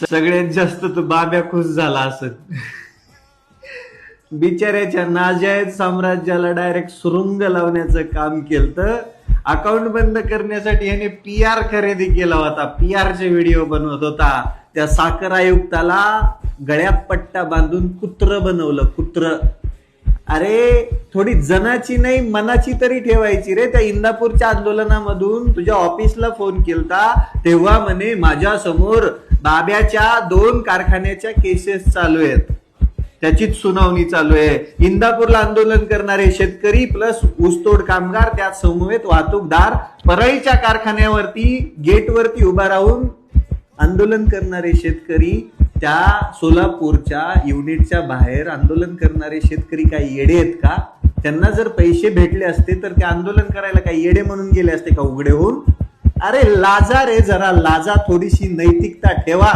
सगळ्यात जास्त तो बाब्या खुश झाला असत. बिचाऱ्याच्या नाजायज साम्राज्याला डायरेक्ट सुरुंग लावण्याचं काम केलं. तर अकाउंट बंद करण्यासाठी याने PR खरेदी केला होता. PRचे व्हिडिओ बनवत होता. त्या साखर आयुक्ताला गळ्यात पट्टा बांधून कुत्र बनवलं. कुत्र. अरे थोडी जनाची नाही मनाची तरी ठेवायची रे. त्या इंदापूरच्या आंदोलनामधून तुझ्या ऑफिसला फोन केलता तेव्हा म्हणे माझ्या समोर बाब्याच्या 2 कारखान्याच्या केसेस चालू आहेत, त्याचीच सुनावणी चालू आहे. इंदापूरला आंदोलन करणारे शेतकरी प्लस ऊसतोड कामगार, त्या समवेत वाहतूकदार, परळीच्या कारखान्यावरती गेटवरती उभा राहून आंदोलन करणारे शेतकरी, त्या सोलापूरच्या युनिटच्या बाहेर आंदोलन करणारे शेतकरी काही येडे आहेत का? त्यांना जर पैसे भेटले असते तर ते आंदोलन करायला काही येडे म्हणून गेले असते का उघडे होऊन? अरे लाजा रे, जरा लाजा, थोडीशी नैतिकता ठेवा.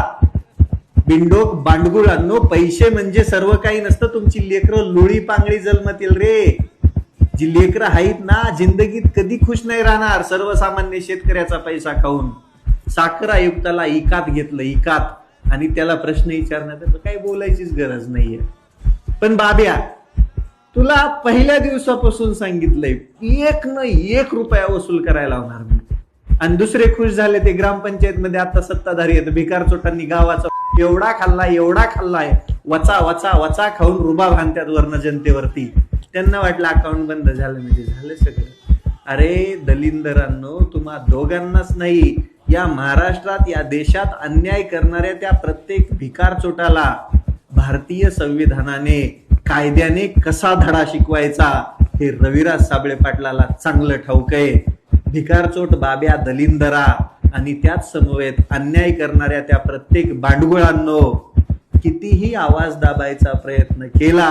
बिंडोक बांडगुळांनो, पैसे म्हणजे सर्व काही नसतं. तुमची लेकरं लोळी पांगळी जन्मतील रे. जी लेकरं आहेत ना जिंदगीत कधी खुश नाही राहणार सर्वसामान्य शेतकऱ्याचा पैसा खाऊन. साखर आयुक्ताला इकात घेतलं, इकात, आणि त्याला प्रश्न विचारण्यात काही बोलायचीच गरज नाहीये. पण बाब्या, तुला पहिल्या दिवसापासून सांगितलंय 1 रुपया वसूल करायला लावणार मी. आणि दुसरे खुश झाले ते ग्रामपंचायत मध्ये आता सत्ताधारी आहेत. भिकार चोटांनी गावाचा एवढा खाल्लाय, वचा वचा वचा खाऊन रुबा बांधत्यात वर्ण जनतेवरती. त्यांना वाटलं अकाउंट बंद झालं म्हणजे झालं सगळं. अरे दलिंदरांनो, तुम्हा दोघांनाच नाही, या महाराष्ट्रात, या देशात अन्याय करणाऱ्या त्या प्रत्येक भिकार चोटाला भारतीय संविधानाने, कायद्याने कसा धडा शिकवायचा हे रविराज साबळे पाटलाला चांगलं ठाऊक आहे. भिकारचोट बाब्या, दलिंदरा आणि त्याच समवेत अन्याय करणाऱ्या त्या प्रत्येक बांडगुळांनो, कितीही आवाज दाबायचा प्रयत्न केला,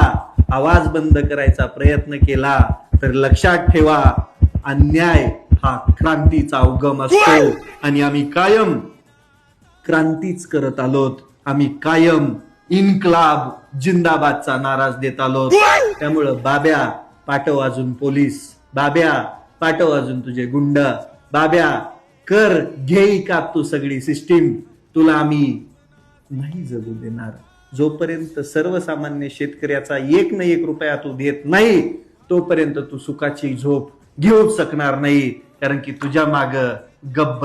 आवाज बंद करायचा प्रयत्न केला, तर लक्षात ठेवा, अन्याय हा क्रांतीचा उगम असतो. आणि आम्ही कायम क्रांतीच करत आलोत. आम्ही कायम इन्क्लाब जिंदाबादचा नाराज देत आलोत. त्यामुळं बाब्या, पाठव अजून पोलीस. बाब्या, पाठव अजून तुझे गुंड. बाब्या, कर, घे का तू सगळी सिस्टीम. तुला आम्ही नाही जगू देणार. जोपर्यंत सर्वसामान्य शेतकऱ्याचा 1 रुपया तू देत नाही तोपर्यंत तू सुखाची झोप घेऊच शकणार नाही. कारण की तुझ्या माग गब्बर